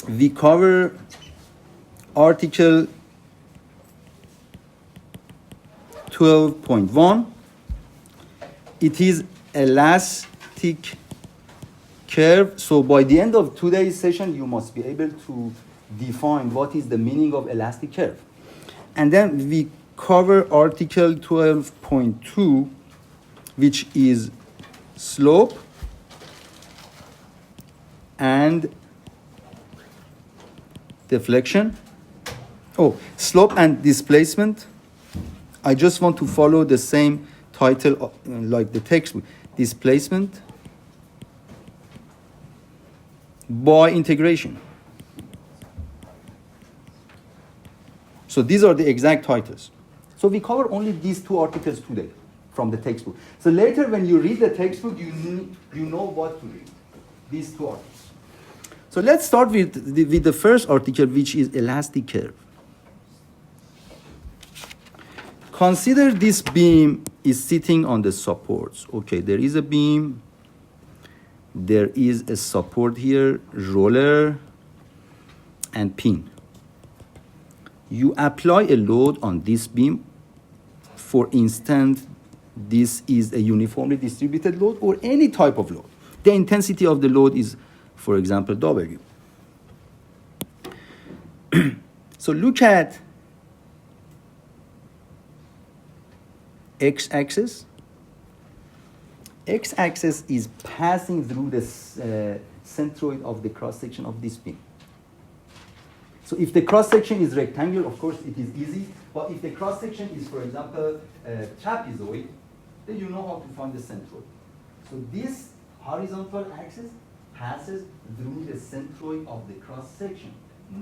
we cover article 12.1. It is elastic curve. So by the end of today's session, you must be able to define what is the meaning of elastic curve. And then we cover article 12.2, which is slope and deflection. Oh, slope and displacement. I just want to follow the same title like the textbook. Displacement by integration. So these are the exact titles. So we cover only these two articles today from the textbook. So later when you read the textbook, you know what to read. These two articles. So let's start with the first article, which is elastic curve. Consider this beam is sitting on the supports. Okay, there is a beam. There is a support here, roller, and pin. You apply a load on this beam. For instance, this is a uniformly distributed load or any type of load. The intensity of the load is, for example, W. So look at x-axis. X-axis is passing through the centroid of the cross-section of this beam. So if the cross-section is rectangular, of course, it is easy. But if the cross-section is, for example, trapezoid, then you know how to find the centroid. So this horizontal axis passes through the centroid of the cross-section,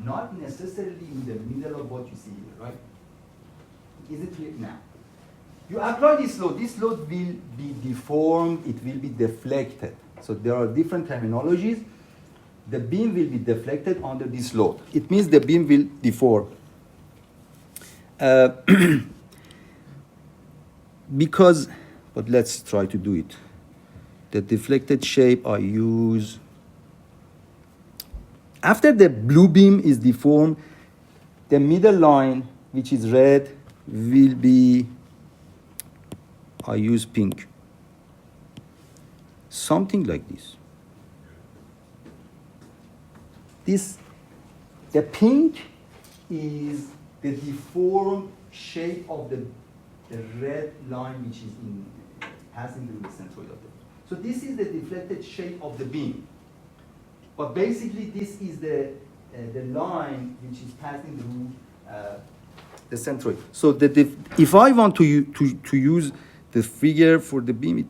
not necessarily in the middle of what you see here, right? Is it clear now? You apply this load will be deformed, it will be deflected. So there are different terminologies. The beam will be deflected under this load. It means the beam will deform. Because, but let's try to do it. The deflected shape I use. After the blue beam is deformed, the middle line, which is red, will be, I use pink. Something like this. The pink is the deformed shape of the red line, which is passing through the centroid of it. So this is the deflected shape of the beam. But basically, this is the line which is passing through the centroid. So if I want to use the figure for the beam,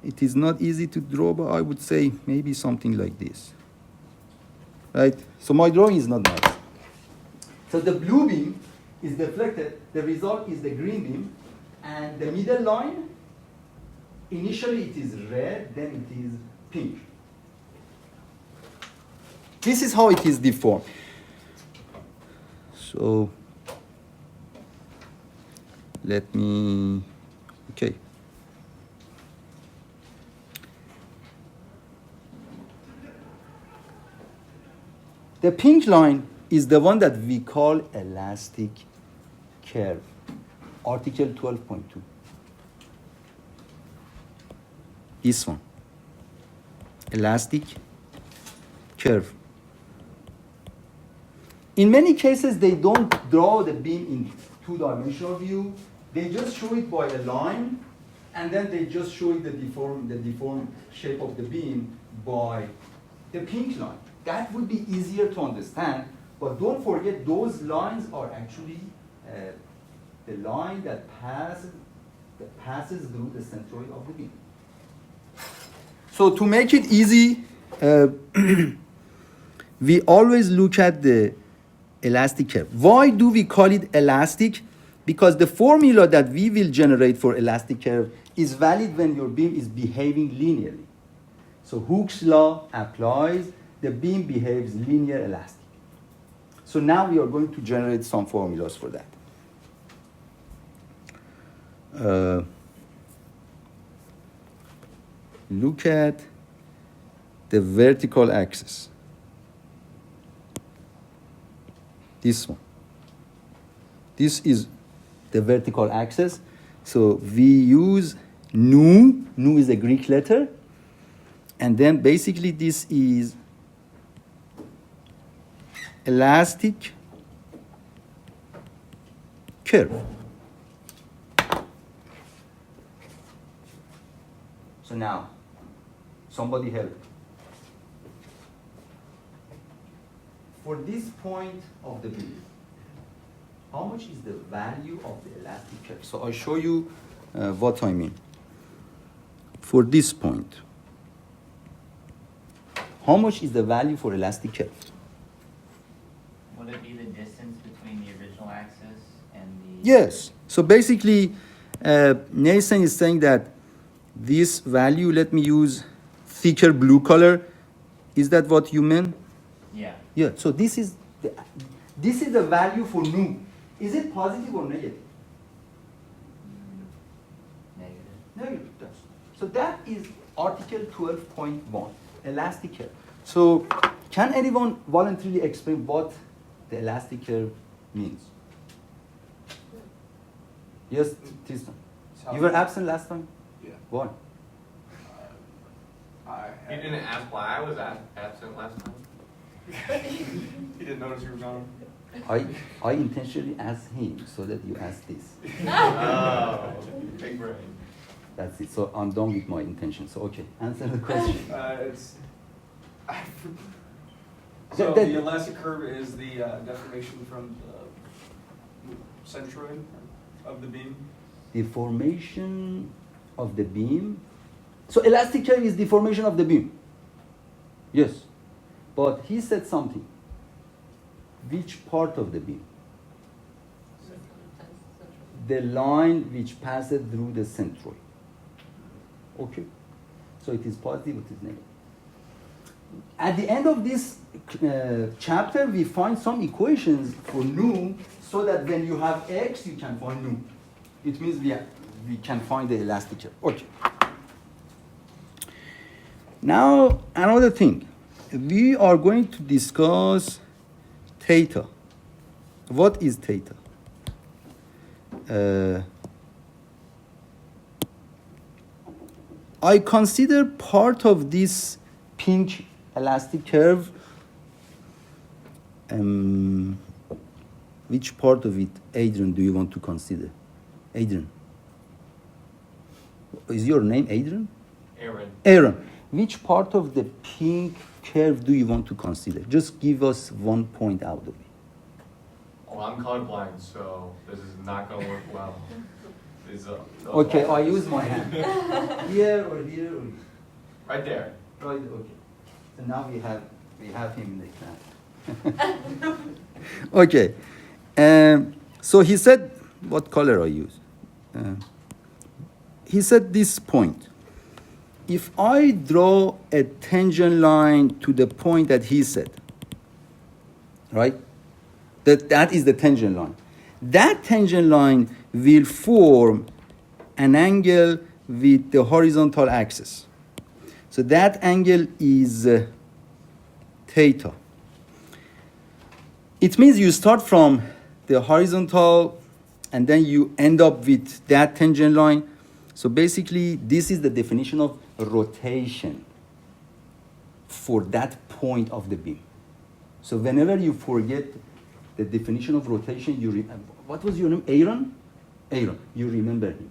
it is not easy to draw, but I would say maybe something like this. Right? So my drawing is not nice. So the blue beam is deflected. The result is the green beam. And the middle line, initially it is red, then it is pink. This is how it is deformed. So let me, okay. The pink line is the one that we call elastic curve, article 12.2. This one, elastic curve. In many cases, they don't draw the beam in two-dimensional view. They just show it by a line, and then they just show it the deformed shape of the beam by the pink line. That would be easier to understand, but don't forget those lines are actually the line that passes through the centroid of the beam. So to make it easy, we always look at the elastic curve. Why do we call it elastic? Because the formula that we will generate for elastic curve is valid when your beam is behaving linearly. So Hooke's law applies, the beam behaves linear elastic. So now we are going to generate some formulas for that. Look at the vertical axis. this one. This is the vertical axis. So we use nu. Nu is a Greek letter. And then basically this is elastic curve. So now, somebody help. For this point of the beam, how much is the value of the elastic curve? So I'll show you what I mean. For this point, how much is the value for elastic curve? Would it be the distance between the original axis and the... Yes. So basically, Nathan is saying that this value, let me use thicker blue color. Is that what you meant? Yeah. Yeah. So this is the value for nu. Is it positive or negative? Negative. Negative. So that is Article 12.1, elastic curve. So can anyone voluntarily explain what the elastic curve means? Yes, Tristan. You were absent last time? Yeah. Why? You didn't ask why I was absent last time? You didn't notice you were gone? I intentionally asked him so that you ask this. Oh, big brain. That's it. So I'm done with my intention. So okay, answer the question. So the elastic curve is the deformation from the centroid of the beam? Deformation of the beam. So elastic curve is deformation of the beam. Yes. But he said something. Which part of the beam? The line which passed through the centroid. Okay. So it is positive, it is negative. At the end of this chapter, we find some equations for nu, so that when you have x, you can find nu. It means we can find the elastic curve. Okay. Now, another thing. We are going to discuss theta. What is theta? I consider part of this pink elastic curve. Which part of it, Adrian, do you want to consider? Adrian. Is your name Adrian? Aaron. Aaron. Which part of the pink curve do you want to consider? Just give us 1 point out of it. Oh, I'm colorblind, so this is not going to work well. Okay, I use my hand. Here or here or here? Right there. Right, okay. So now we have him in the class. Okay. So he said, what color I use? He said this point. If I draw a tangent line to the point that he said, right? That is the tangent line. That tangent line will form an angle with the horizontal axis. So that angle is theta. It means you start from the horizontal and then you end up with that tangent line. So basically, this is the definition of rotation for that point of the beam. So whenever you forget the definition of rotation, you what was your name? Aaron? Aaron. You remember him.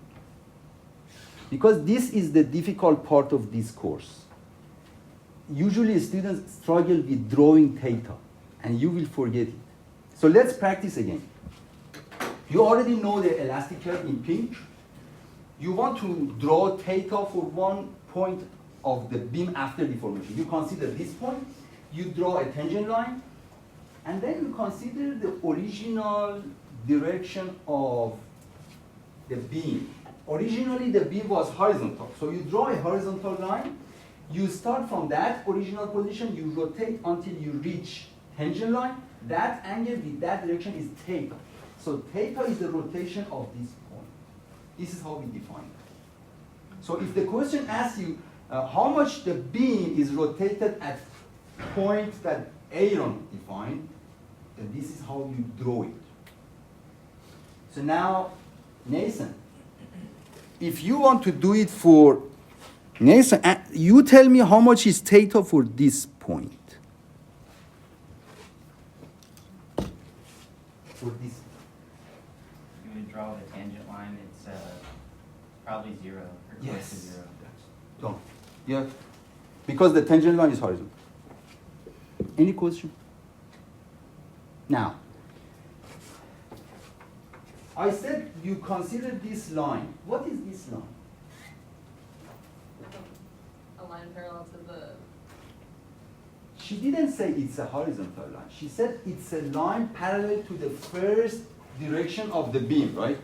Because this is the difficult part of this course. Usually students struggle with drawing theta, and you will forget it. So let's practice again. You already know the elastic curve in pink. You want to draw theta for one point of the beam after deformation. You consider this point, you draw a tangent line, and then you consider the original direction of the beam. Originally, the beam was horizontal. So you draw a horizontal line, you start from that original position, you rotate until you reach tangent line. That angle with that direction is theta. So theta is the rotation of this point. This is how we define it. So if the question asks you how much the beam is rotated at point that Aaron defined, And this is how you draw it. So now, Nathan, if you want to do it for Nathan, you tell me how much is theta for this point. For this. You would draw the tangent line, it's probably 0, or close to Yes. 0. Don't. Yeah. Because the tangent line is horizontal. Any question? Now, I said you consider this line. What is this line? A line parallel to the, She didn't say it's a horizontal line. She said it's a line parallel to the first direction of the beam, right?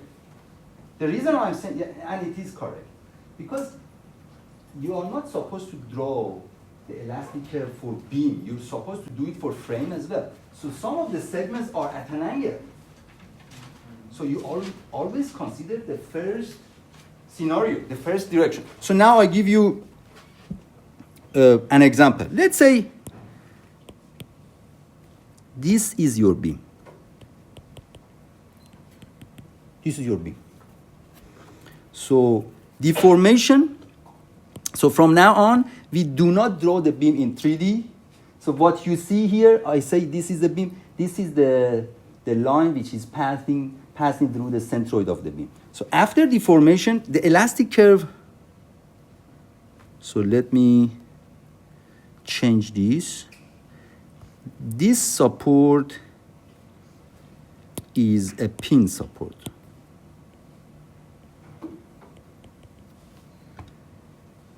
The reason I'm saying, yeah, and it is correct, because you are not supposed to draw the elastic curve for beam. You're supposed to do it for frame as well. So some of the segments are at an angle. So you always consider the first scenario, the first direction. So now I give you an example. Let's say this is your beam. This is your beam. So deformation. So from now on, we do not draw the beam in 3D. So what you see here, I say this is the beam. This is the line which is passing through the centroid of the beam. So after deformation, the elastic curve. So let me change this. This support is a pin support.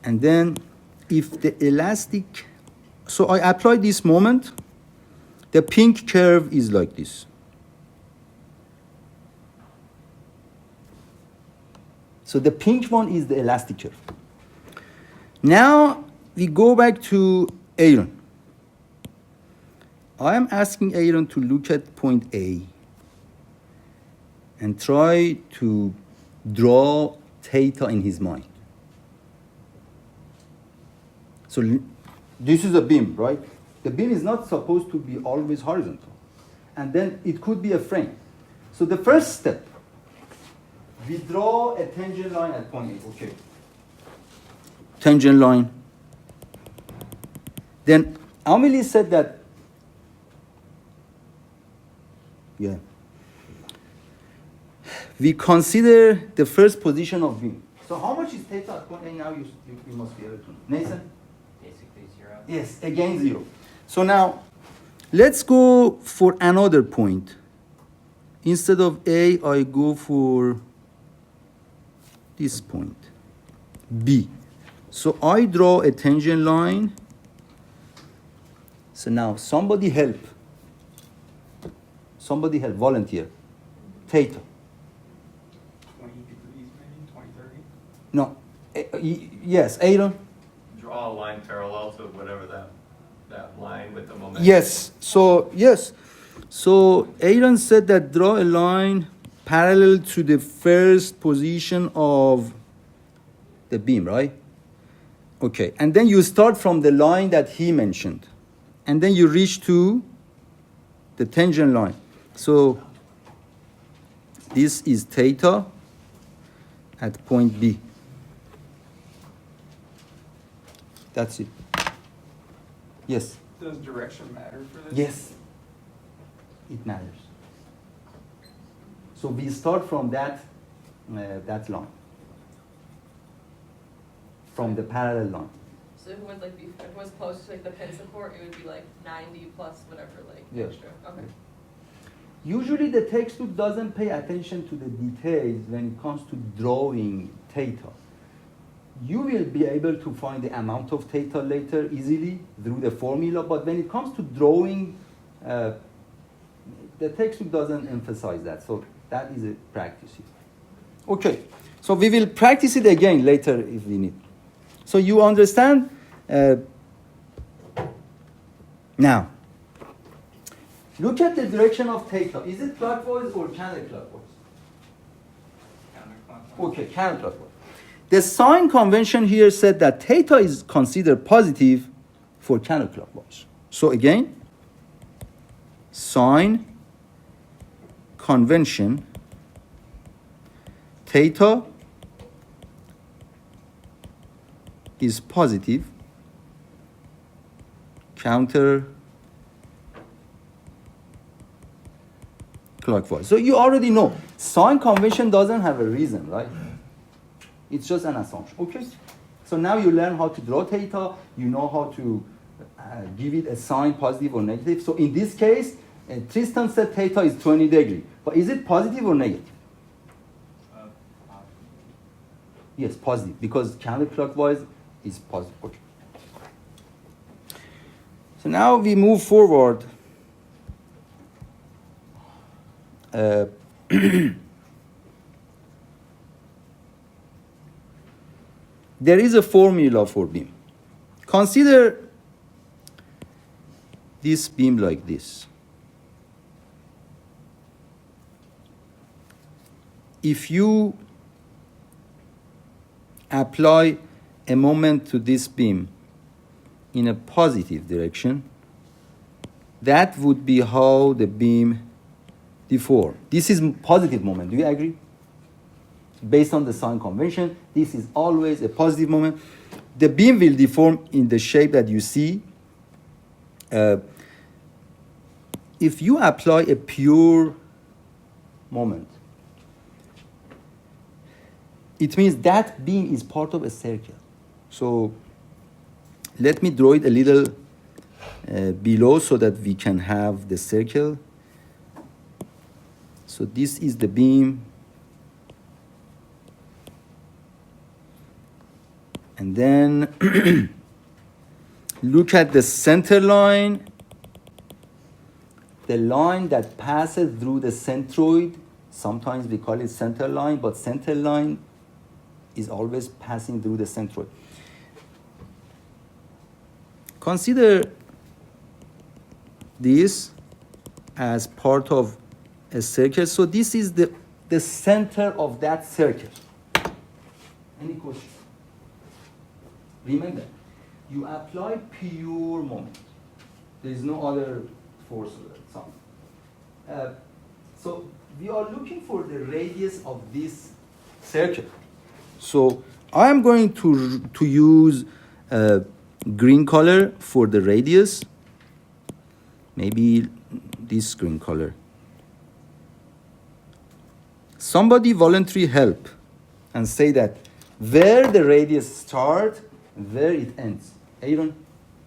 And then if the elastic, so I apply this moment, the pink curve is like this. So the pink one is the elastic curve. Now we go back to Aaron. I am asking Aaron to look at point A and try to draw theta in his mind. So this is a beam, right? The beam is not supposed to be always horizontal. And then it could be a frame. So the first step, we draw a tangent line at point A. Okay. Tangent line. Then Amelie said that, yeah, we consider the first position of beam. So how much is theta at point A now? You must be able to know. Nathan? Basically 0. Yes, again 0. So now, let's go for another point. Instead of A, I go for this point, B. So I draw a tangent line. So now, somebody help. Somebody help, volunteer. Theta. 20 degrees maybe, 20, 30? No. Yes, Aaron? Draw a line parallel to whatever that line with the momentum. Yes. So, yes. So Aaron said that draw a line parallel to the first position of the beam, right? Okay. And then you start from the line that he mentioned. And then you reach to the tangent line. So this is theta at point B. That's it. Yes? Does direction matter for this? Yes. It matters. So we start from that line. From the parallel line. so if it was like, if it was close to like the pin support, it would be like 90 plus whatever, like Yeah. extra, okay. Usually the textbook doesn't pay attention to the details when it comes to drawing theta. You will be able to find the amount of theta later easily through the formula, but when it comes to drawing, the textbook doesn't emphasize that. So that is a practice. Okay, so we will practice it again later if we need. So you understand? Now, look at the direction of theta. Is it clockwise or counterclockwise? Counterclockwise. Okay, counterclockwise. The sign convention here said that theta is considered positive for counterclockwise. So again, sign convention theta is positive counter clockwise. So you already know sign convention doesn't have a reason, right? It's just an assumption. Okay. So now you learn how to draw theta. You know how to give it a sign, positive or negative. So in this case, Tristan said theta is 20 degrees. But is it positive or negative? Yes, positive, because counterclockwise is positive. Okay. So now we move forward. There is a formula for beam. Consider this beam like this. If you apply a moment to this beam in a positive direction, that would be how the beam deforms. This is positive moment. Do you agree? Based on the sign convention, this is always a positive moment. The beam will deform in the shape that you see. If you apply a pure moment, it means that beam is part of a circle. So let me draw it a little below so that we can have the circle. So this is the beam. And then look at the center line, the line that passes through the centroid. Sometimes we call it center line, but center line is always passing through the centroid. Consider this as part of a circle. So this is the center of that circle. Any questions? Remember, you apply pure moment. There is no other force or something. So we are looking for the radius of this circle. So I am going to use green color for the radius. Maybe this green color. Somebody voluntarily help and say that where the radius starts, where it ends. Aaron,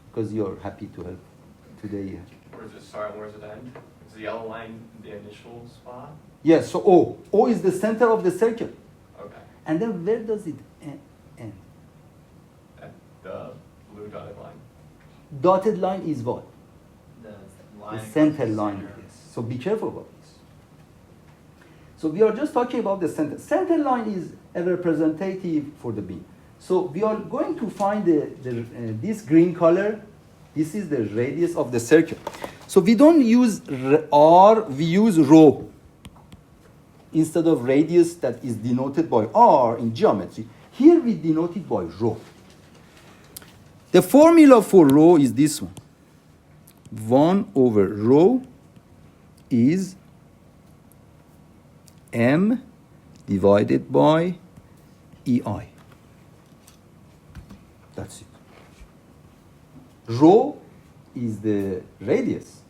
because you're happy to help today. Where does it start and where does it end? Is the yellow line the initial spot? Yes, so O. O is the center of the circle. Okay. And then where does it end? At the blue dotted line. Dotted line is what? The The line. center line. Yes. So be careful about this. So we are just talking about the center. Center line is a representative for the beam. So we are going to find this green color. This is the radius of the circle. So we don't use R, we use rho. Instead of radius that is denoted by R in geometry, here we denote it by rho. The formula for rho is this one. 1 over rho is M divided by EI. That's it. Rho is the radius,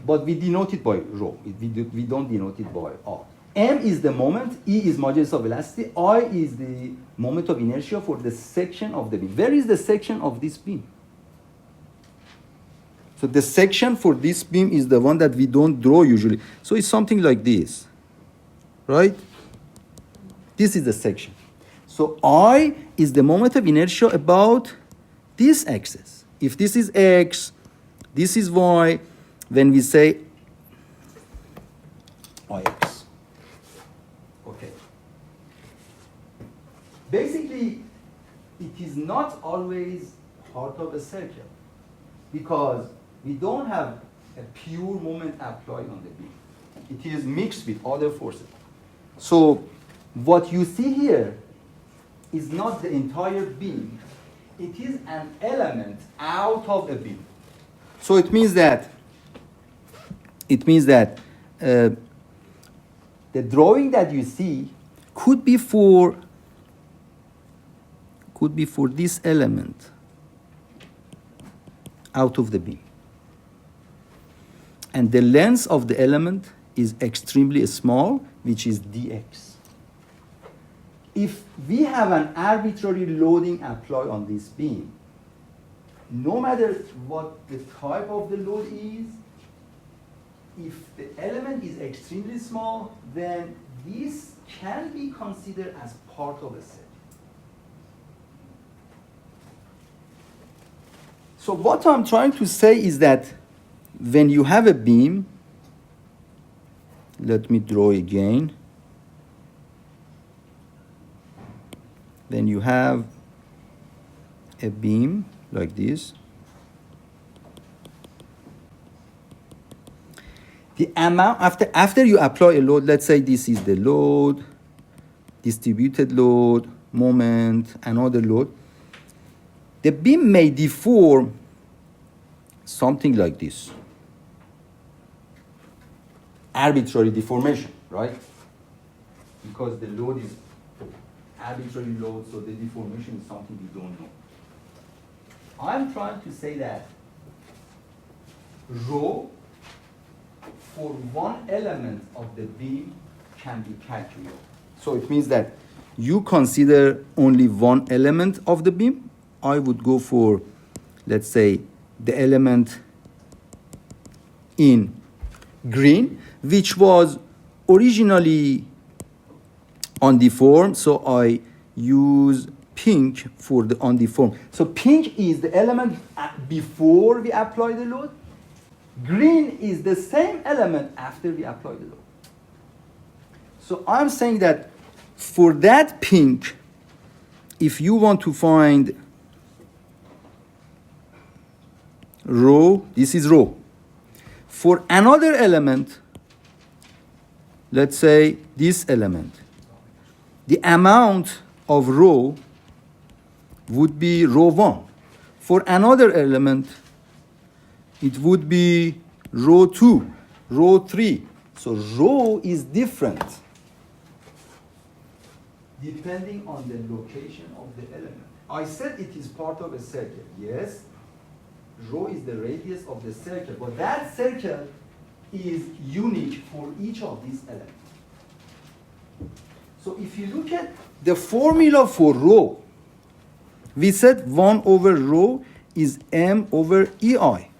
but we denote it by rho. We don't denote it by R. M is the moment, E is modulus of velocity, I is the moment of inertia for the section of the beam. Where is the section of this beam? So the section for this beam is the one that we don't draw usually. So it's something like this, right? This is the section. So I is the moment of inertia about this axis. If this is X, this is Y, when we say IX. Okay. Basically, it is not always part of a circle because we don't have a pure moment applied on the beam. It is mixed with other forces. So what you see here is not the entire beam. It is an element out of a beam. So it means that it means that the drawing that you see could be for this element out of the beam. And the length of the element is extremely small, which is dx. If we have an arbitrary loading applied on this beam, no matter what the type of the load is, if the element is extremely small, then this can be considered as part of a set. So what I'm trying to say is that when you have a beam, let me draw again. Then you have a beam like this. The amount, after you apply a load, let's say this is the load, distributed load, moment, another load, the beam may deform something like this. Arbitrary deformation, right? Because the load is arbitrary load, so the deformation is something we don't know. I'm trying to say that rho for one element of the beam can be calculated. So it means that you consider only one element of the beam. I would go for, let's say, the element in green, which was originally undeformed, so I use pink for the undeformed. So pink is the element before we apply the load. Green is the same element after we apply the load. So I'm saying that for that pink, if you want to find rho, this is rho. For another element, let's say this element, the amount of rho would be rho 1. For another element, it would be rho 2, rho 3. So rho is different depending on the location of the element. I said it is part of a circle. Yes, rho is the radius of the circle, but that circle is unique for each of these elements. So if you look at the formula for rho, we said 1 over rho is m over ei.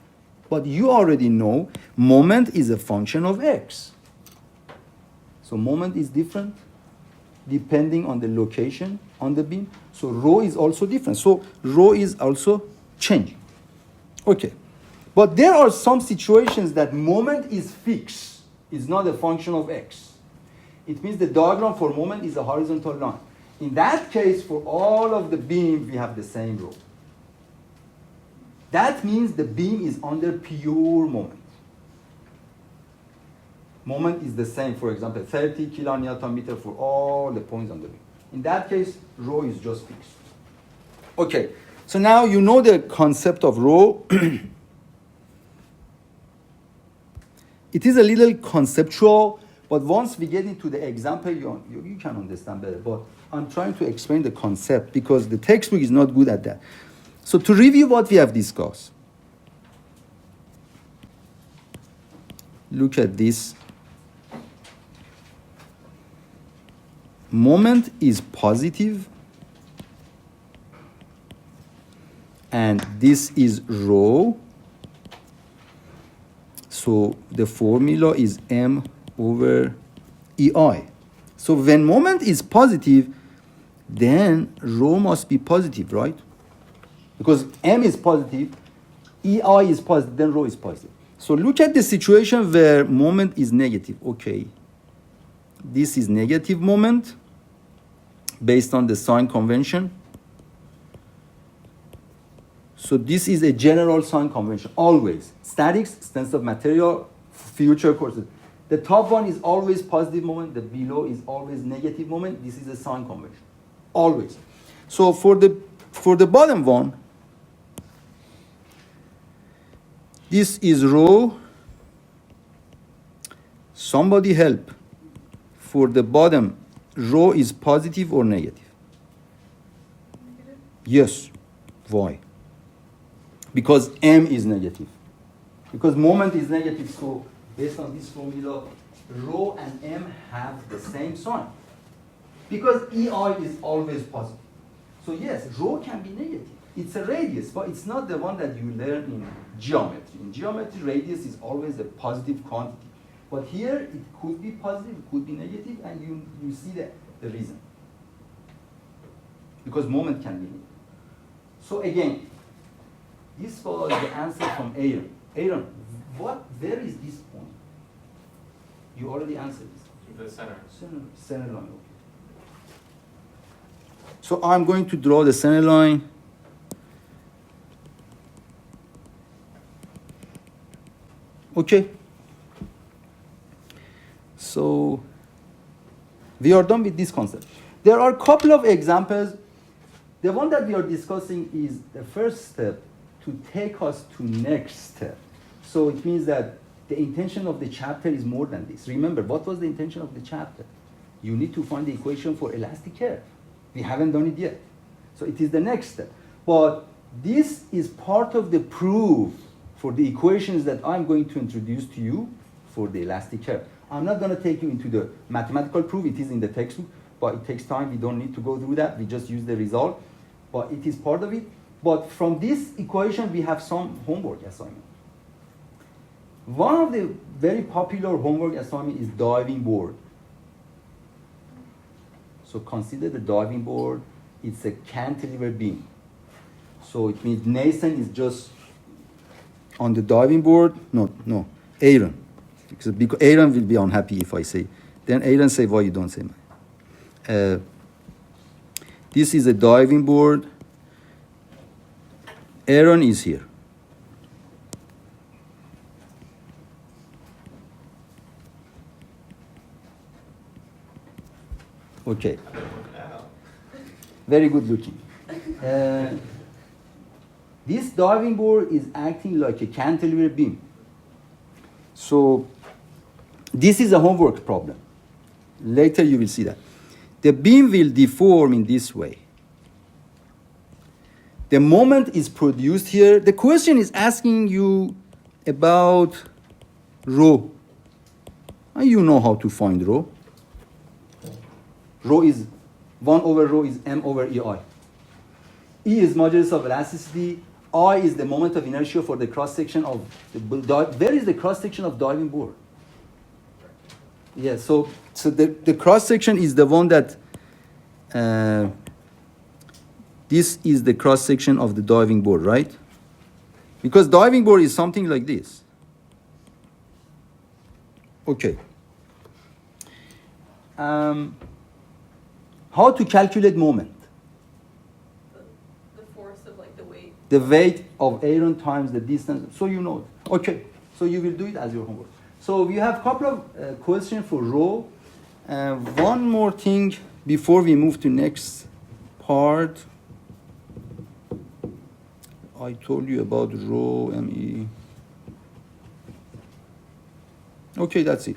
But you already know moment is a function of x. So moment is different depending on the location on the beam. So rho is also different. So rho is also changing. Okay. But there are some situations that moment is fixed, is not a function of x. It means the diagram for moment is a horizontal line. In that case, for all of the beams, we have the same rho. That means the beam is under pure moment. Moment is the same, for example, 30 kilonewton meter for all the points on the beam. In that case, rho is just fixed. Okay, so now you know the concept of rho. It is a little conceptual, but once we get into the example, you can understand better. But I'm trying to explain the concept because the textbook is not good at that. So to review what we have discussed, look at this. Moment is positive, and this is rho. So the formula is m over ei. So when moment is positive, then rho must be positive, right? Because m is positive, ei is positive, then rho is positive. So look at the situation where moment is negative. Okay, this is negative moment based on the sign convention. So this is a general sign convention, always. Statics, strength of material, future courses. The top one is always positive moment, the below is always negative moment. This is a sign convention, always. So for the bottom one, this is rho, Somebody help. For the bottom, rho is positive or negative? Negative? Yes. Why? Because m is negative. Because moment is negative, so based on this formula, rho and m have the same sign. Because EI is always positive. So yes, rho can be negative. It's a radius, but it's not the one that you learn in geometry. In geometry, radius is always a positive quantity. But here, it could be positive, it could be negative, and you see the reason. Because moment can be negative. So again, this was the answer from Aaron. Aaron, where is this point? You already answered this. The center. Center line, okay. So I'm going to draw the center line. Okay. So we are done with this concept. There are a couple of examples. The one that we are discussing is the first step to take us to next step. So it means that the intention of the chapter is more than this. Remember, what was the intention of the chapter? You need to find the equation for elastic curve. We haven't done it yet. So it is the next step. But this is part of the proof for the equations that I'm going to introduce to you for the elastic curve. I'm not going to take you into the mathematical proof. It is in the textbook, but it takes time. We don't need to go through that. We just use the result. But it is part of it. But from this equation, we have some homework assignment. One of the very popular homework assignment is diving board. So consider the diving board. It's a cantilever beam. So it means Nathan is just on the diving board. No, Aaron. Because Aaron will be unhappy if I say. Then Aaron say, why you don't say mine? This is a diving board. Aaron is here. Okay. Very good looking. This diving board is acting like a cantilever beam. So this is a homework problem. Later you will see that. The beam will deform in this way. The moment is produced here. The question is asking you about rho. And you know how to find rho. Rho is 1 over rho is m over ei. E is modulus of elasticity. I is the moment of inertia for the cross section of where is the cross section of diving board? Yeah, so the cross section is the one that this is the cross section of the diving board, right? Because diving board is something like this. Okay. How to calculate moment? The force of like the weight. The weight of Aaron times the distance. So you know it. Okay. So you will do it as your homework. So we have a couple of questions for rho. One more thing before we move to next part. I told you about rho, ME. Okay, that's it.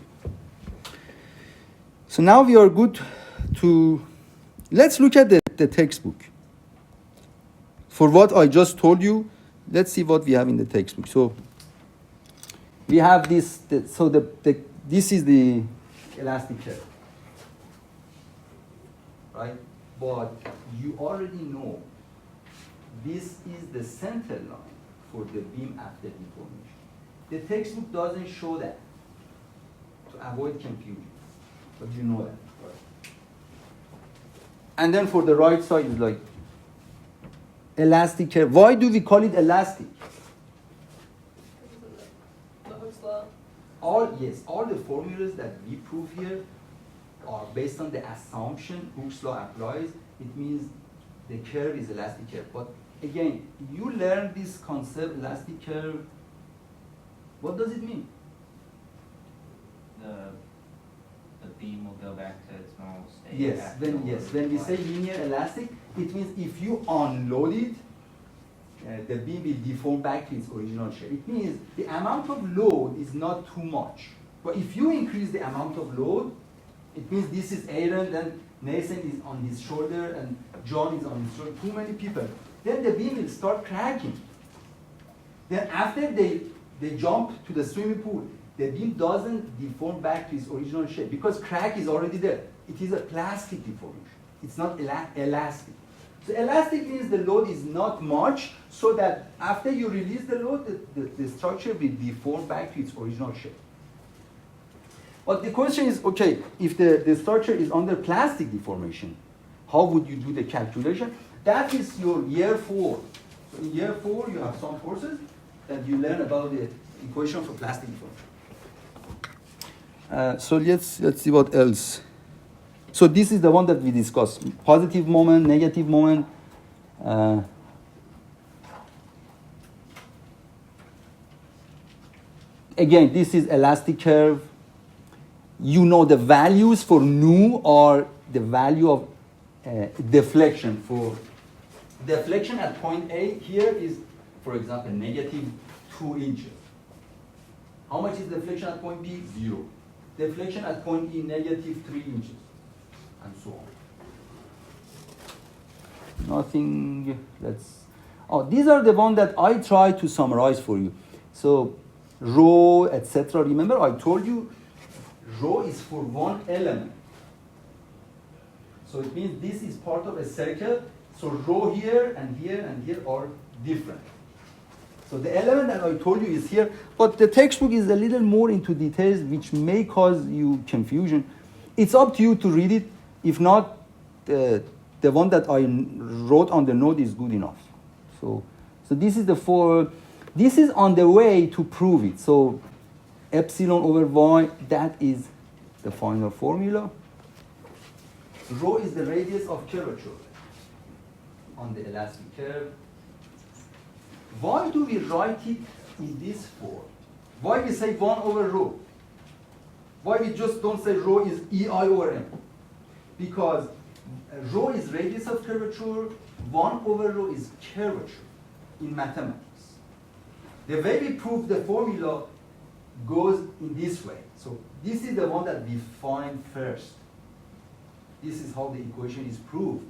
So now we are good to, let's look at the textbook. For what I just told you, let's see what we have in the textbook. So we have this, this is the elastic curve, right? But you already know this is the center line for the beam after deformation. The textbook doesn't show that to avoid confusion, but you know that. Right? And then for the right side is like elastic curve. Why do we call it elastic? The Hooke's law. All the formulas that we prove here are based on the assumption Hooke's law applies. It means the curve is elastic curve. But again, you learn this concept, elastic curve. What does it mean? The beam will go back to its normal state. When we say linear elastic, it means if you unload it, the beam will deform back to its original shape. It means the amount of load is not too much. But if you increase the amount of load, it means this is Aaron, then Nathan is on his shoulder, and John is on his shoulder, too many people. Then the beam will start cracking. Then after they jump to the swimming pool, the beam doesn't deform back to its original shape because crack is already there. It is a plastic deformation. It's not elastic. So elastic means the load is not much, so that after you release the load, the structure will deform back to its original shape. But the question is, okay, if the structure is under plastic deformation, how would you do the calculation? That is your year 4. So in year 4, you have some courses that you learn about the equation for plastic deformation. So let's see what else. So this is the one that we discussed: positive moment, negative moment. Again, this is elastic curve. You know the values for nu are the value of deflection. For deflection at point A here is, for example, negative 2 inches. How much is deflection at point B? 0. Deflection at point E, negative 3 inches, and so on. Nothing, these are the ones that I try to summarize for you. So, rho, etc. Remember, I told you rho is for one element. So it means this is part of a circle. So rho here and here and here are different. So the element that I told you is here, but the textbook is a little more into details, which may cause you confusion. It's up to you to read it. If not, the one that I wrote on the note is good enough. So this is this is on the way to prove it. So epsilon over y, that is the final formula. Rho is the radius of curvature on the elastic curve. Why do we write it in this form? Why we say 1 over rho? Why we just don't say rho is EI over M? Because rho is radius of curvature, 1 over rho is curvature in mathematics. The way we prove the formula goes in this way. So this is the one that we find first. This is how the equation is proved.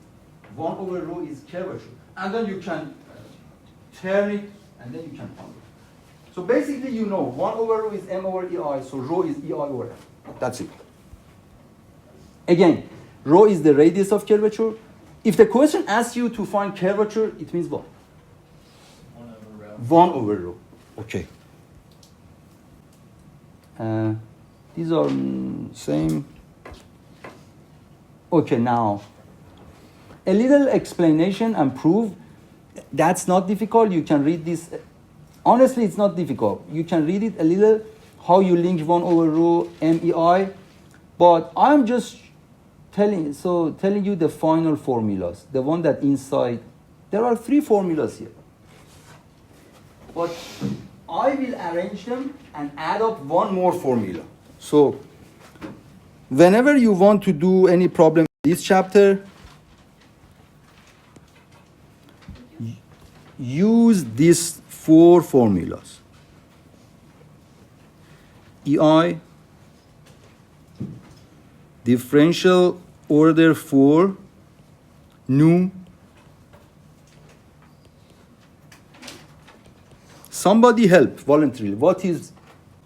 1 over rho is curvature. And then you can turn it, and then you can find it. So basically, you know, 1 over rho is M over EI, so rho is EI over M. That's it. Again, rho is the radius of curvature. If the question asks you to find curvature, it means what? 1 over rho. 1 over rho. Okay. These are same. Okay, now a little explanation and proof. That's not difficult. You can read this. Honestly, it's not difficult. You can read it a little, how you link 1 over rho MEI. But I'm just telling you the final formulas, the one that inside. There are 3 formulas here. But I will arrange them and add up one more formula. So whenever you want to do any problem in this chapter, use these 4 formulas. EI, differential order 4, nu. Somebody help voluntarily. What is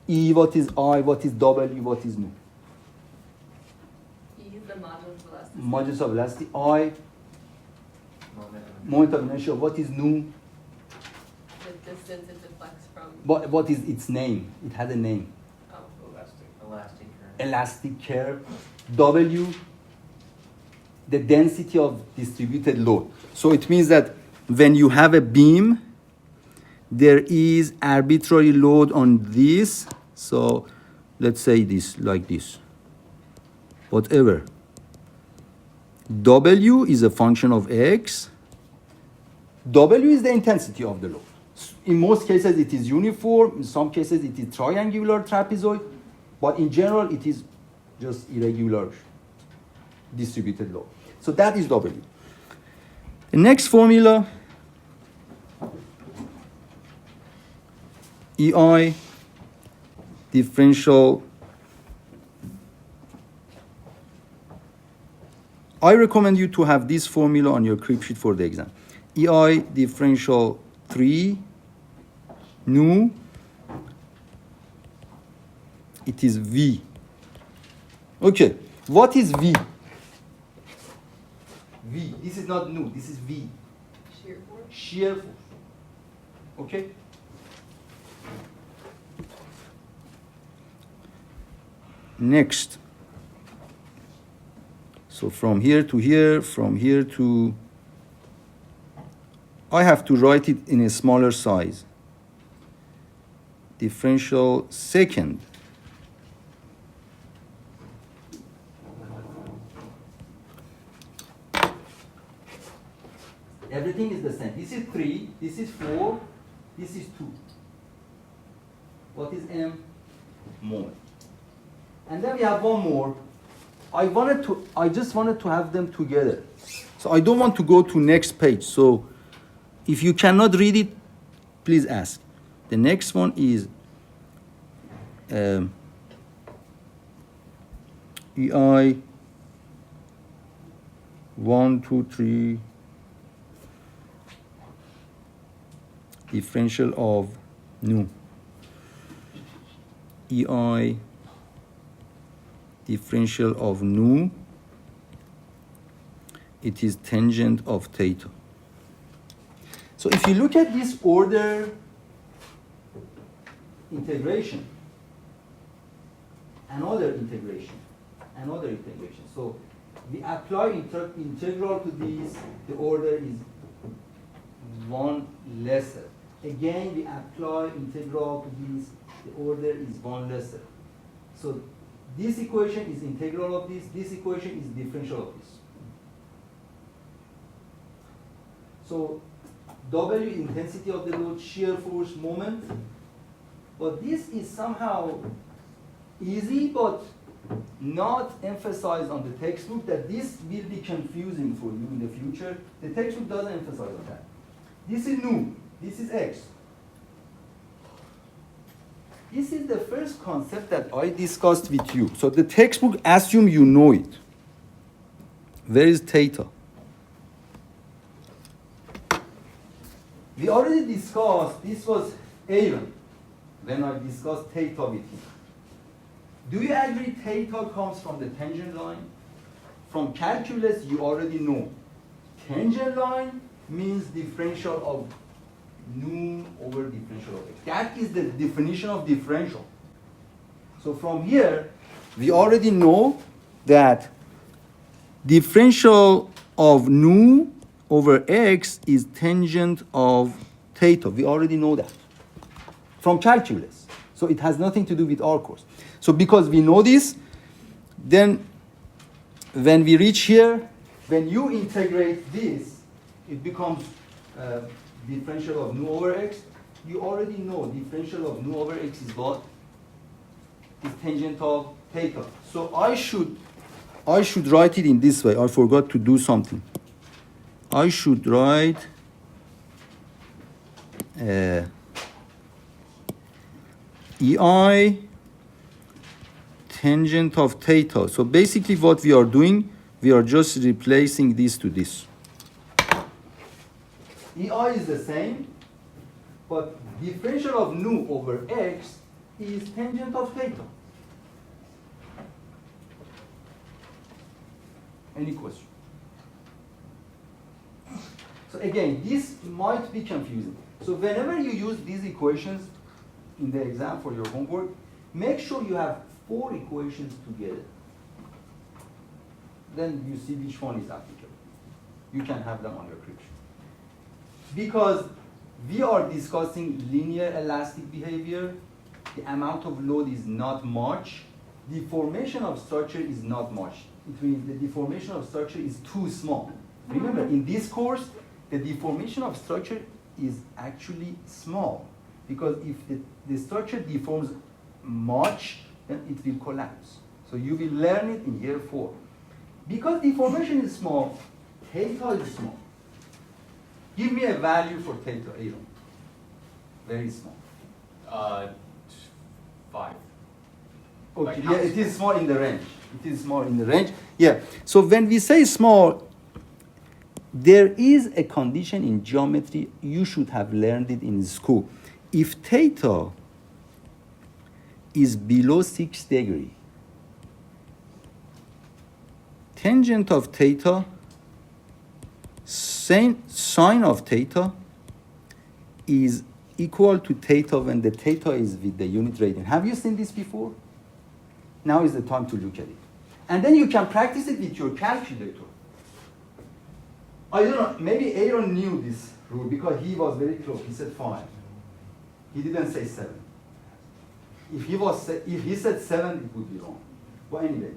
E, what is I, what is W, what is nu? E is the modulus of elasticity. Modulus of elasticity. I, moment of inertia. What is nu? The distance it deflects from. What is its name? It has a name. Oh. Elastic curve. Elastic curve. W, the density of distributed load. So it means that when you have a beam, there is arbitrary load on this. So let's say this, like this. Whatever. W is a function of X. W is the intensity of the load. In most cases, it is uniform. In some cases, it is triangular trapezoid. But in general, it is just irregular distributed load. So that is W. The next formula, EI, differential I recommend you to have this formula on your crib sheet for the exam. EI differential 3 nu, it is V. Okay, what is V? V, this is not nu, this is V. Shear force? Shear force. Okay? Next. So from here to here, from here to, I have to write it in a smaller size. Differential second. Everything is the same. This is 3, this is 4, this is 2. What is M? Moment. And then we have one more. I just wanted to have them together. So I don't want to go to next page. So if you cannot read it, please ask. The next one is EI 1, 2, 3 differential of nu. EI differential of nu, it is tangent of theta. So if you look at this order integration, another integration. So we apply integral to this, the order is 1 lesser. Again, we apply integral to this, the order is 1 lesser. So this equation is integral of this equation is differential of this. So W intensity of the load, shear force, moment. But this is somehow easy, but not emphasized on the textbook, that this will be confusing for you in the future. The textbook doesn't emphasize on that. This is nu, this is X. This is the first concept that I discussed with you. So the textbook assumes you know it. Where is theta? We already discussed, this was Aaron, when I discussed theta with him. Do you agree theta comes from the tangent line? From calculus, you already know. Tangent line means differential of nu over differential of x. That is the definition of differential. So from here, we already know that differential of nu over x is tangent of theta. We already know that from calculus. So it has nothing to do with our course. So because we know this, then when we reach here, when you integrate this, it becomes differential of nu over x. You already know differential of nu over x is what? Is tangent of theta. So I should write it in this way. I forgot to do something. I should write EI tangent of theta. So basically what we are doing, we are just replacing this to this. EI is the same, but differential of nu over x is tangent of theta. Any question? So again, this might be confusing. So whenever you use these equations in the exam for your homework, make sure you have 4 equations together. Then you see which one is applicable. You can have them on your crib sheet. Because we are discussing linear elastic behavior, the amount of load is not much, deformation of structure is not much. It means the deformation of structure is too small. Remember, in this course, the deformation of structure is actually small, because if the structure deforms much, then it will collapse. So you will learn it in year 4. Because deformation is small, theta is small. Give me a value for theta, Aaron. Very small. 5. Okay, Like yeah, it is small in the range. It is small in the range. Yeah, so when we say small, there is a condition in geometry, you should have learned it in school. If theta is below 6 degrees, tangent of theta, sine of theta is equal to theta when the theta is with the unit radian. Have you seen this before? Now is the time to look at it. And then you can practice it with your calculator. I don't know, maybe Aaron knew this rule because he was very close. He said 5. He didn't say 7. If he said 7, it would be wrong. But anyway,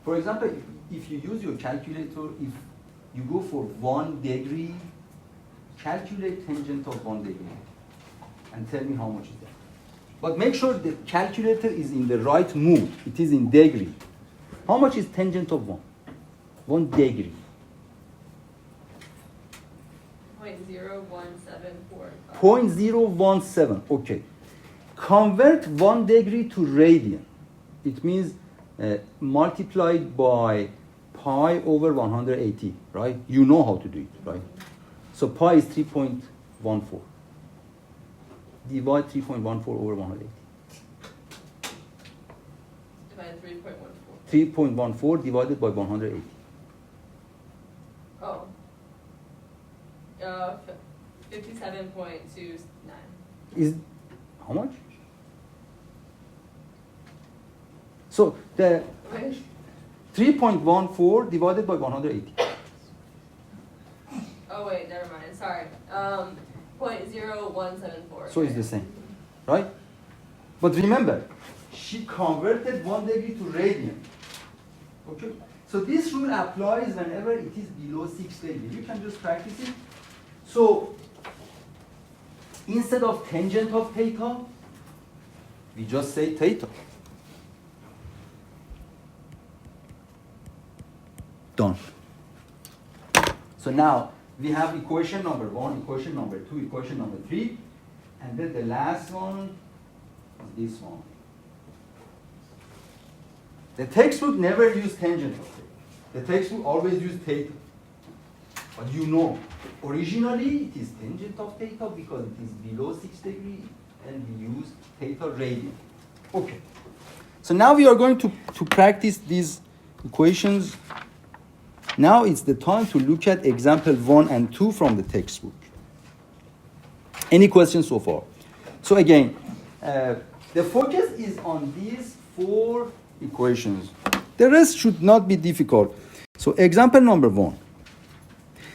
for example, if you use your calculator, if you go for 1 degree, calculate tangent of 1 degree and tell me how much is that. But make sure the calculator is in the right mood. It is in degree. How much is tangent of 1? 1 degree. 0.0174. 0.017, okay. Convert 1 degree to radian. It means multiplied by pi over 180, right? You know how to do it, right? So pi is 3.14. Divide 3.14 over 180. Divided 3.14. 3.14 divided by 180. Oh. 57.29. Is how much? So the Wait. 3.14 divided by 180. Oh wait, never mind. Sorry. 0.0174. So it's the same, right? But remember, she converted 1 degree to radian. Okay? So this rule applies whenever it is below 6 degrees. You can just practice it. So instead of tangent of theta, we just say theta. Done. So now we have equation number 1, equation number 2, equation number 3, and then the last one is this one. The textbook never used tangent of theta. The textbook always used theta. But you know, originally it is tangent of theta because it is below 6 degrees, and we use theta radian. Okay. So now we are going to practice these equations. Now it's the time to look at example 1 and 2 from the textbook. Any questions so far? So again, the focus is on these 4 equations. The rest should not be difficult. So example number 1.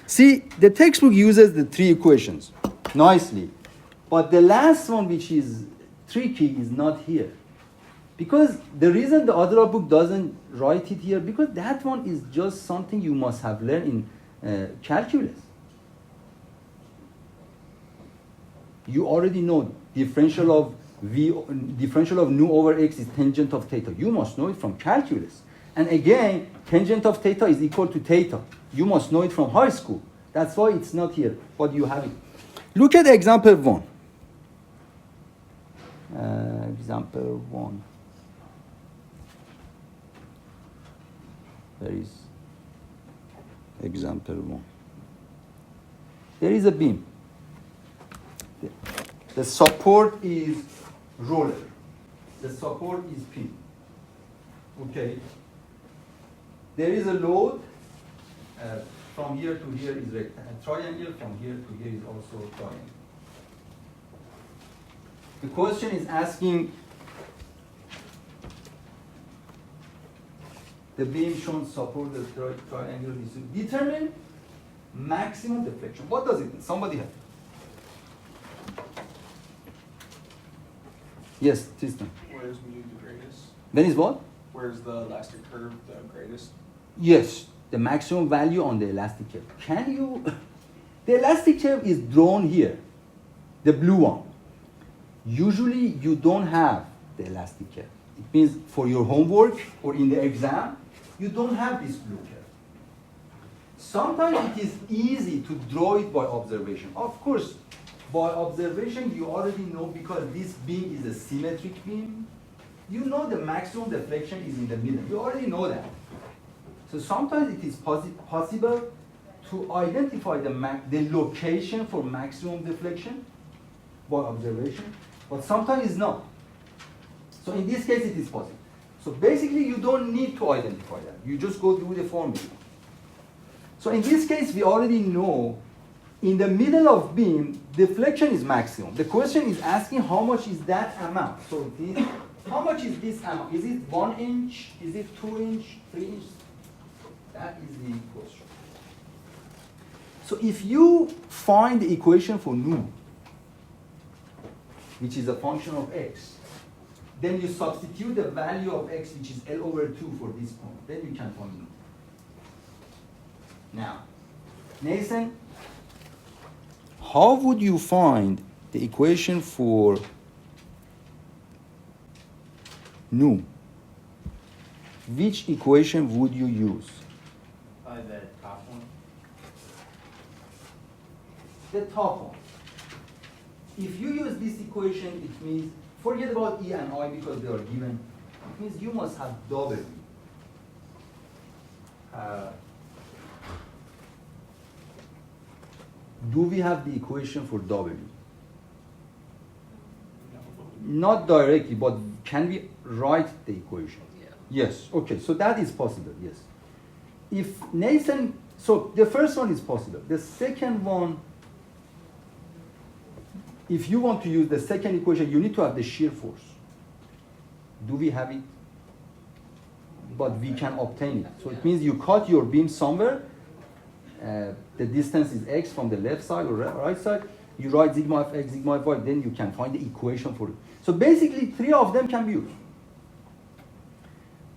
See, the textbook uses the 3 equations nicely, but the last one, which is tricky, is not here. Because the reason the other book doesn't write it here, because that one is just something you must have learned in calculus. You already know differential of nu over x is tangent of theta. You must know it from calculus. And again, tangent of theta is equal to theta. You must know it from high school. That's why it's not here, but you have it. Look at example 1. Example 1. There is example 1. There is a beam. The support is roller. The support is pin. Okay. There is a load. From here to here is a triangle. From here to here is also a triangle. The question is asking the beam shown support the triangle. Determine maximum deflection. What does it mean? Somebody have. Yes, Tristan. Where's mu the greatest? When is what? Where's the elastic curve the greatest? Yes, the maximum value on the elastic curve. Can you? The elastic curve is drawn here, the blue one. Usually you don't have the elastic curve. It means for your homework or in the exam, you don't have this blue curve. Sometimes it is easy to draw it by observation. Of course, by observation you already know because this beam is a symmetric beam you know the maximum deflection is in the middle. You already know that. So sometimes it is possible to identify the location for maximum deflection by observation, but sometimes it's not. So in this case, it is possible. So basically, you don't need to identify that. You just go through the formula. So in this case, we already know in the middle of beam, deflection is maximum. The question is asking how much is that amount. So how much is this amount? Is it 1 inch? Is it 2 inch? 3 inch? That is the question. So if you find the equation for nu, which is a function of x, then you substitute the value of x, which is L over 2 for this point. Then you can find nu. Now, Nathan, how would you find the equation for nu? Which equation would you use? Probably the top one. The top one. If you use this equation, it means, forget about E and I because they are given. It means you must have W. Do we have the equation for W? Not directly, but can we write the equation? Yeah. Yes, okay, so that is possible, yes. If Nathan, so the first one is possible. The second one, if you want to use the second equation, you need to have the shear force. Do we have it? But we can obtain it. So it means you cut your beam somewhere, the distance is x from the left side or right side, you write sigma of x, sigma of y, then you can find the equation for it. So basically, 3 of them can be used.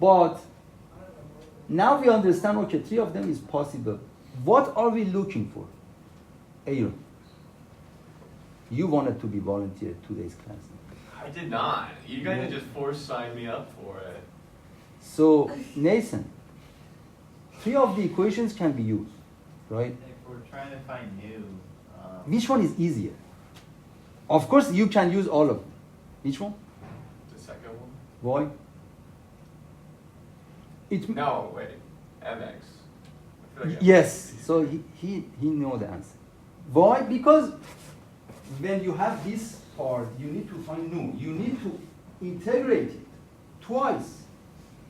But now we understand, okay, 3 of them is possible. What are we looking for? Aaron, you wanted to be volunteer at today's class. I did not. You guys just force signed me up for it. So, Nathan, 3 of the equations can be used, right? If we're trying to find new, Which one is easier? Of course, you can use all of them. Which one? The second one? Why? No, wait. MX. I feel like Yes, MX. so he know the answer. Why? Because when you have this part, you need to find nu. You need to integrate it twice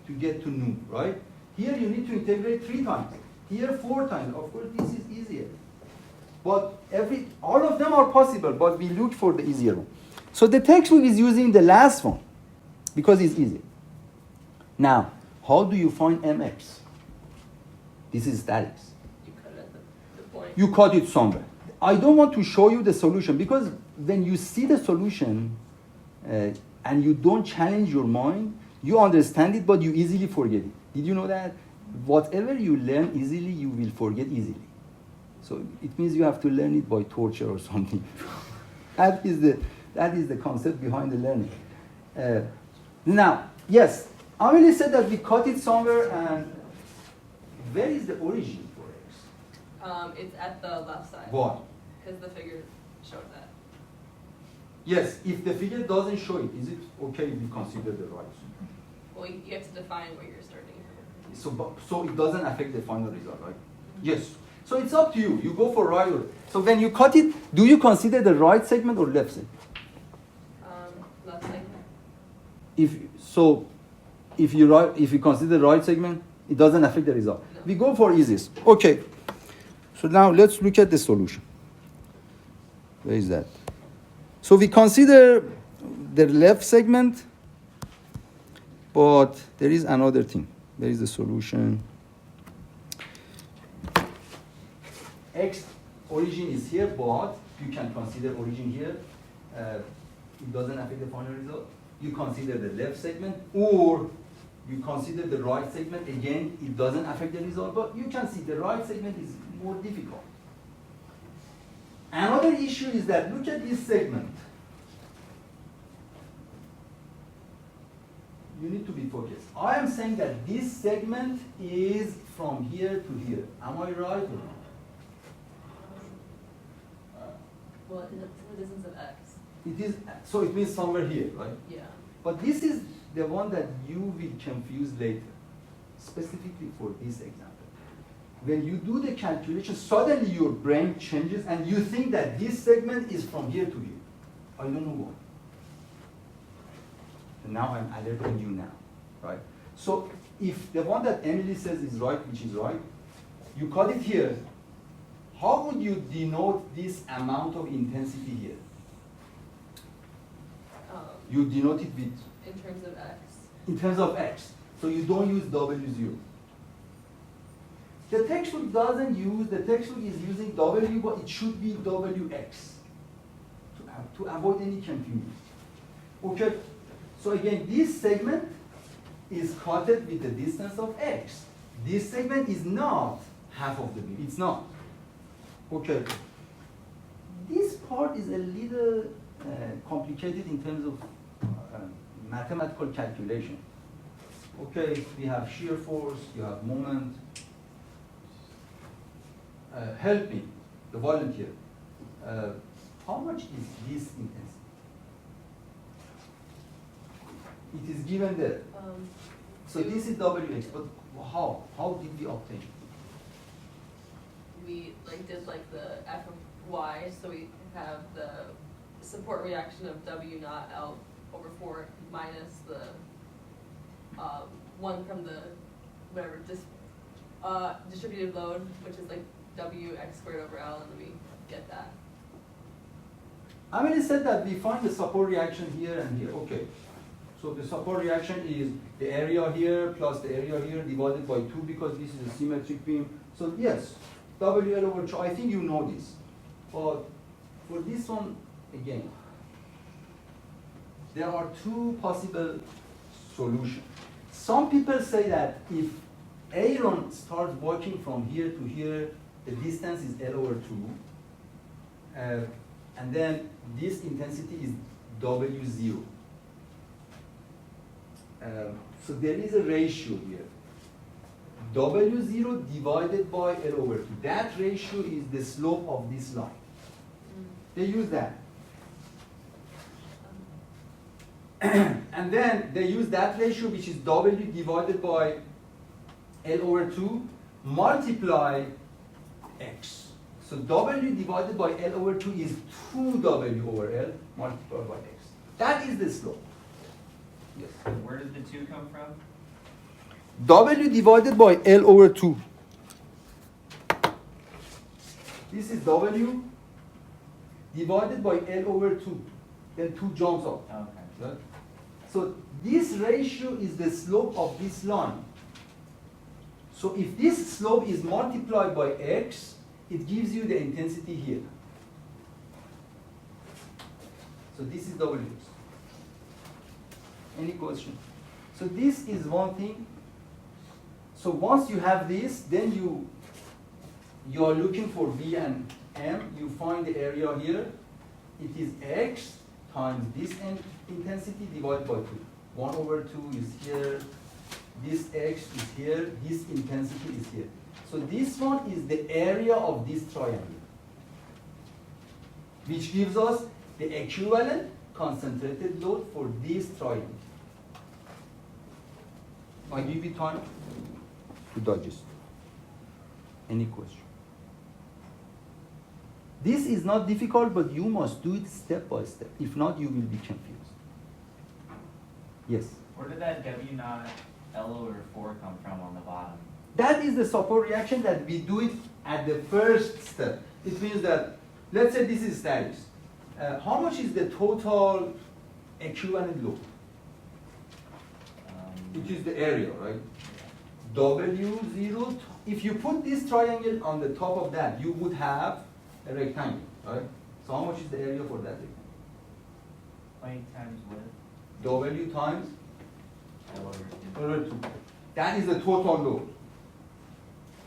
to get to nu, right? Here you need to integrate 3 times. Here 4 times. Of course, this is easier. But all of them are possible, but we look for the easier one. So the textbook is using the last one because it's easy. Now, how do you find mx? This is statics. You cut it at the point. You cut it somewhere. I don't want to show you the solution because when you see the solution and you don't challenge your mind, you understand it, but you easily forget it. Did you know that? Whatever you learn easily, you will forget easily. So it means you have to learn it by torture or something. that is the concept behind the learning. Now, yes, Amelie said that we cut it somewhere, and where is the origin for x? It's at the left side. Why? Because the figure showed that. Yes, if the figure doesn't show it, is it okay if we consider the right? Well, you have to define where you're starting from. So it doesn't affect the final result, right? Yes. So it's up to you. You go for right or so when you cut it, do you consider the right segment or left segment? Left segment. If you consider the right segment, it doesn't affect the result. No. We go for easiest. Okay. So now let's look at the solution. Where is that? So we consider the left segment, but there is another thing. There is the solution. X origin is here, but you can consider origin here. It doesn't affect the final result. You consider the left segment, or you consider the right segment. Again, it doesn't affect the result, but you can see the right segment is more difficult. Another issue is that look at this segment. You need to be focused. I am saying that this segment is from here to here. Am I right or not? Well, it's the distance of x. It is, so it means somewhere here, right? Yeah. But this is the one that you will confuse later, specifically for this example. When you do the calculation, suddenly your brain changes and you think that this segment is from here to here. I don't know why. And now I'm alerting you now, right? So if the one that Emily says is right, which is right, you cut it here, how would you denote this amount of intensity here? You denote it with? In terms of X. In terms of X. So you don't use W0. The textbook doesn't use, the textbook is using W, but it should be WX to avoid any confusion. Okay, so again, this segment is cutted with the distance of X. This segment is not half of the beam, it's not. Okay, this part is a little complicated in terms of mathematical calculation. Okay, we have shear force, you have moment. Help me, the volunteer. How much is this intensity? It is given there. So this is WX, but how? How did we obtain it? We did the F of Y, so we have the support reaction of W naught L over 4 minus the one from the whatever distributed load, which is WX squared over L, and then we get that. I mean, it said that we find the support reaction here and here. Okay. So the support reaction is the area here plus the area here divided by 2 because this is a symmetric beam. So yes, WL over 2, I think you know this. But for this one, again, there are two possible solutions. Some people say that if Aaron starts walking from here to here, the distance is L over 2. And then this intensity is W0. So there is a ratio here. W0 divided by L over 2. That ratio is the slope of this line. They use that. And then they use that ratio, which is W divided by L over 2, multiply X. So W divided by L over 2 is 2W over L multiplied by X. That is the slope. Yes. Where did the 2 come from? W divided by L over 2. This is W divided by L over 2. Then 2 jumps up. Okay. Right? So this ratio is the slope of this line. So if this slope is multiplied by X, it gives you the intensity here. So this is W. Any question? So this is one thing. So once you have this, then you are looking for V and M. You find the area here. It is X times this intensity divided by 2. 1 over 2 is here. This X is here. This intensity is here. So this one is the area of this triangle, which gives us the equivalent concentrated load for this triangle. I give you time to digest. Any question? This is not difficult, but you must do it step by step. If not, you will be confused. Yes? Where did that W naught L over 4 come from on the bottom? That is the support reaction that we do it at the first step. It means that, let's say this is statics. How much is the total equivalent load? Which is the area, right? W0, if you put this triangle on the top of that, you would have a rectangle, right? So how much is the area for that rectangle? 20 times width. W times L over 2. over 2. That is the total load.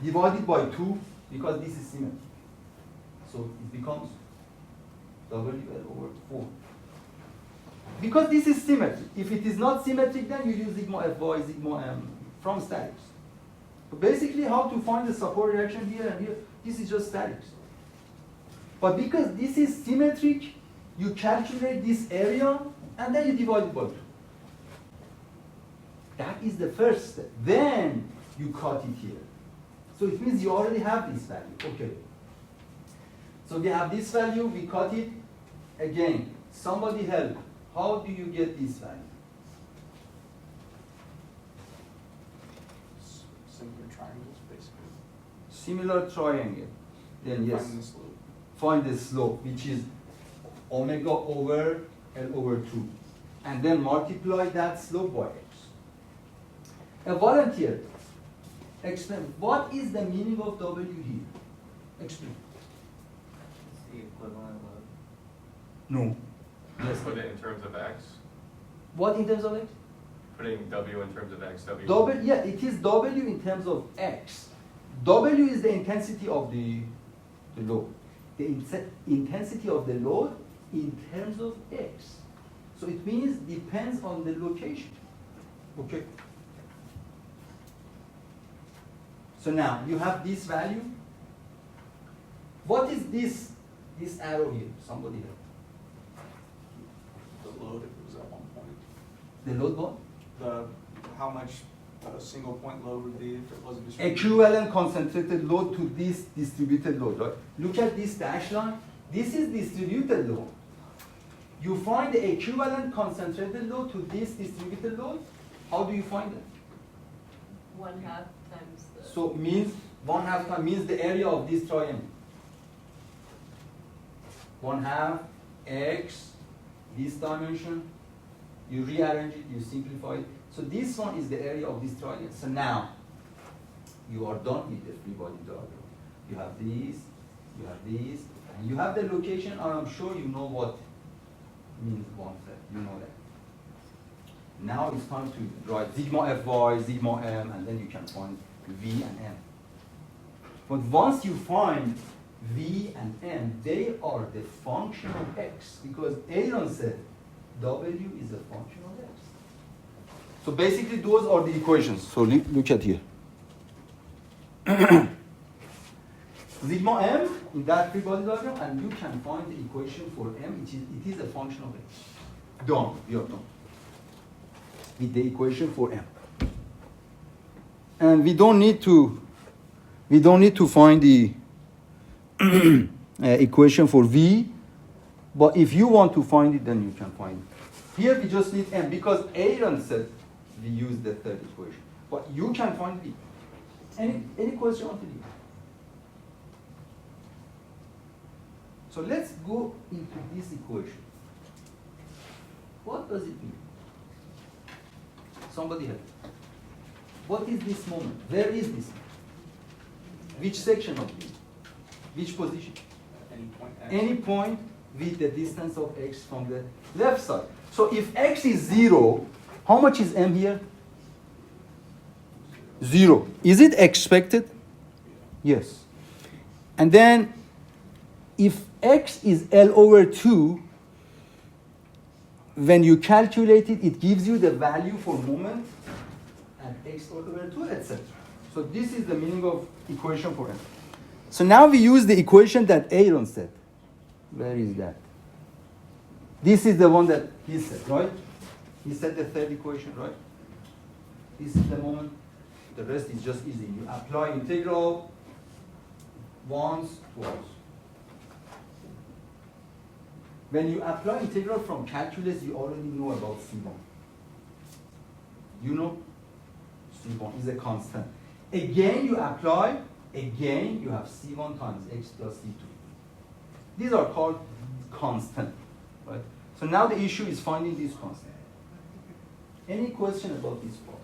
Divided by 2, because this is symmetry. So it becomes WL over 4. Because this is symmetry. If it is not symmetric, then you use sigma Fy, sigma M from statics. So basically, how to find the support reaction here and here, this is just statics. But because this is symmetric, you calculate this area, and then you divide it by 2. That is the first step. Then you cut it here. So it means you already have this value. Okay. So we have this value, we cut it. Again, somebody help. How do you get this value? Similar triangles, basically. Similar triangle. Then yes, Find the slope. find the slope, which is omega over L over 2. And then multiply that slope by x. A volunteer, explain what is the meaning of W here? Explain. It's the equivalent load. No. Yes. Put it in terms of x, What in terms of x? putting W in terms of x, W. Yeah, it is W in terms of x. W is the intensity of the load. The intensity of the load in terms of x. So it means depends on the location. Okay. So now you have this value. What is this arrow here? Somebody help. The load, if it was at one point. The load what? How much a single point load would be if it wasn't distributed. Equivalent concentrated load to this distributed load, right? Look at this dashed line. This is distributed load. You find the equivalent concentrated load to this distributed load. How do you find it? 1/2 times the. So means 1/2 time means the area of this triangle. 1/2 x, this dimension. You rearrange it, you simplify it. So this one is the area of this triangle. So now you are done with the free body diagram. You have these, you have these, and you have the location, and I'm sure you know what means one set. You know that. Now it's time to write sigma Fy, sigma m, and then you can find V and M. But once you find V and M, they are the function of x, because Aaron said W is a function of x. So basically those are the equations. So look at here. Sigma M in that free body diagram, and you can find the equation for M, it is a function of x. Done, we are done with the equation for M. And we don't need to find the equation for V, but if you want to find it, then you can find it. Here we just need M, because Aaron said we use the third equation. But you can find V. Any question on it? So let's go into this equation. What does it mean? Somebody help. What is this moment? Where is this? Which section of it? Which position? Any point x. Any point with the distance of x from the left side. So if x is 0, how much is M here? 0. Is it expected? Yes. And then if x is L over 2, when you calculate it, it gives you the value for moment at x over 2, etc. So this is the meaning of equation for M. So now we use the equation that Aaron said. Where is that? This is the one that he said, right? He said the third equation, right? This is the moment. The rest is just easy. You apply integral once, twice. When you apply integral from calculus, you already know about C1. You know C1 is a constant. Again, you apply, again, you have C1 times x plus C2. These are called constant, right? So now the issue is finding this constant. Any question about this part?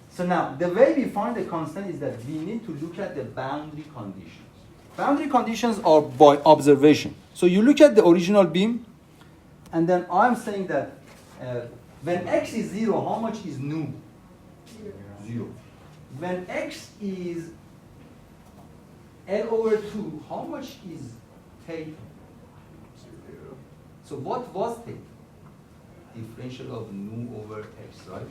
So now, the way we find the constant is that we need to look at the boundary conditions. Boundary conditions are by observation. So you look at the original beam, and then I'm saying that when x is 0, how much is nu? 0. When x is L over 2, how much is theta? 0. So what was theta? Differential of nu over x, right?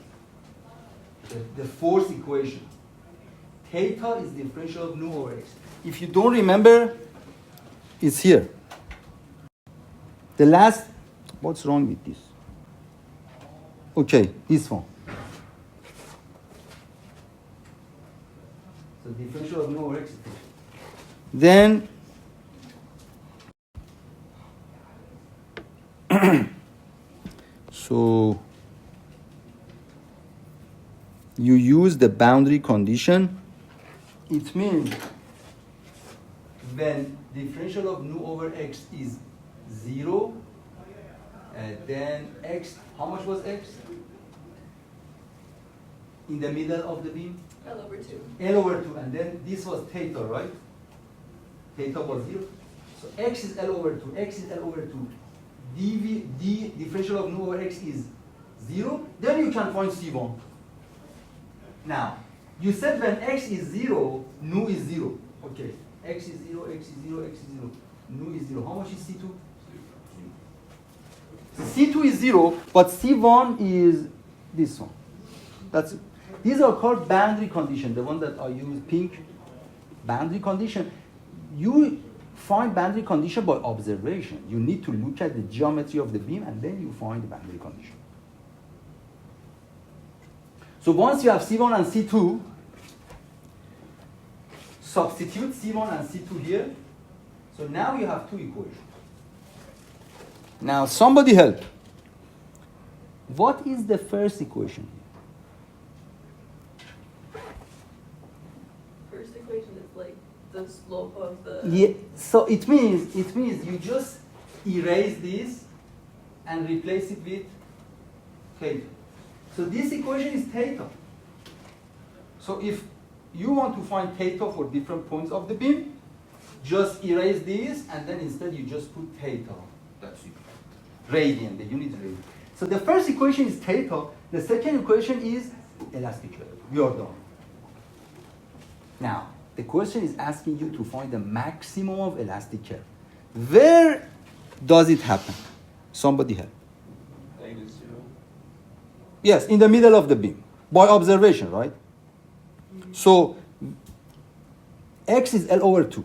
The fourth equation. Theta is differential of nu over x. If you don't remember, it's here. The last, what's wrong with this? Okay, this one. So differential of nu over x is theta. Then so you use the boundary condition. It means when differential of nu over x is 0, then x, how much was x? In the middle of the beam? L over 2. L over 2, and then this was theta, right? Theta was 0. So x is L over 2, x is L over 2. D differential of nu over x is 0, then you can find C1. Now, you said when x is 0, nu is 0. Okay, x is 0, x is 0, x is 0. Nu is 0. How much is C2? So C2 is 0, but C1 is this one. That's it. These are called boundary condition, the one that I use pink. Boundary condition. You find boundary condition by observation. You need to look at the geometry of the beam and then you find the boundary condition. So once you have C1 and C2, substitute C1 and C2 here. So now you have two equations. Now somebody help. What is the first equation? First equation is like the slope of the. Yeah, so it means you just erase this and replace it with theta. So this equation is theta. So if you want to find theta for different points of the beam, just erase this and then instead you just put theta. That's it. Radian, the unit radian. So the first equation is theta. The second equation is elastic curve. We are done. Now, the question is asking you to find the maximum of elastic curve. Where does it happen? Somebody help. Theta is 0. Yes, in the middle of the beam. By observation, right? So, x is L over 2.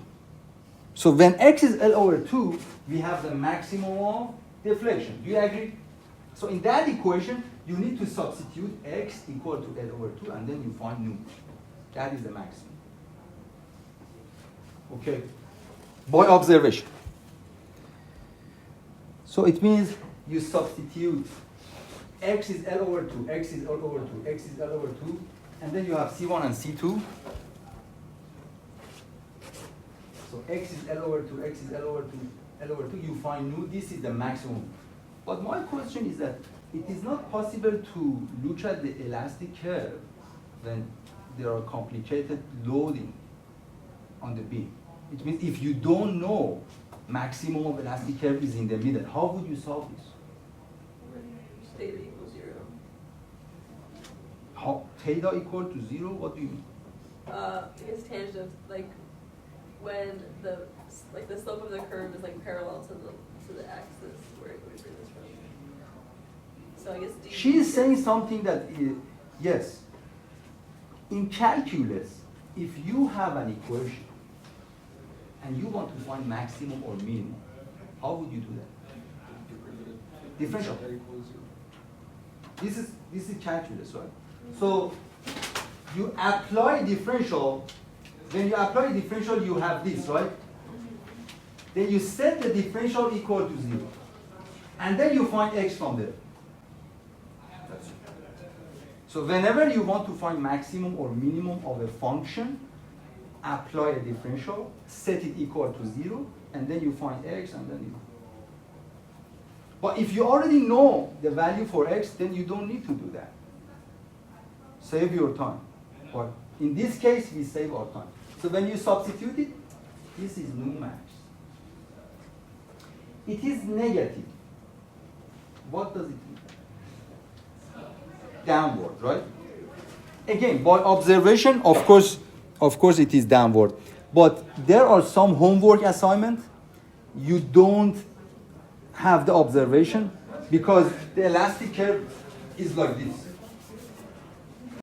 So when x is L over 2, we have the maximum of deflection. Do you agree? So in that equation, you need to substitute x equal to L over 2, and then you find nu. That is the maximum. Okay? By observation. So it means you substitute x is L over 2, x is L over 2, x is L over 2, and then you have C1 and C2. So x is L over 2, x is L over 2, L over 2, you find nu, this is the maximum. But my question is that it is not possible to look at the elastic curve when there are complicated loading on the beam. It means if you don't know maximum of elastic curve is in the middle, how would you solve this? Theta equals 0. How, theta equal to 0? What do you mean? I guess tangent, like when the slope of the curve is like parallel to the axis where it would bring this from. So I guess D. She's saying something that is, yes. In calculus, if you have an equation and you want to find maximum or minimum, how would you do that? Get rid of it. Differential. Theta equals 0. This is calculus, right? So you apply differential. When you apply differential, you have this, right? Then you set the differential equal to 0. And then you find x from there. That's it. So whenever you want to find maximum or minimum of a function, apply a differential, set it equal to 0, and then you find x, and then you. But if you already know the value for x, then you don't need to do that. Save your time. But in this case, we save our time. So when you substitute it, this is nu max. It is negative. What does it mean? Downward, right? Again, by observation, of course it is downward. But there are some homework assignment. You don't have the observation because the elastic curve is like this.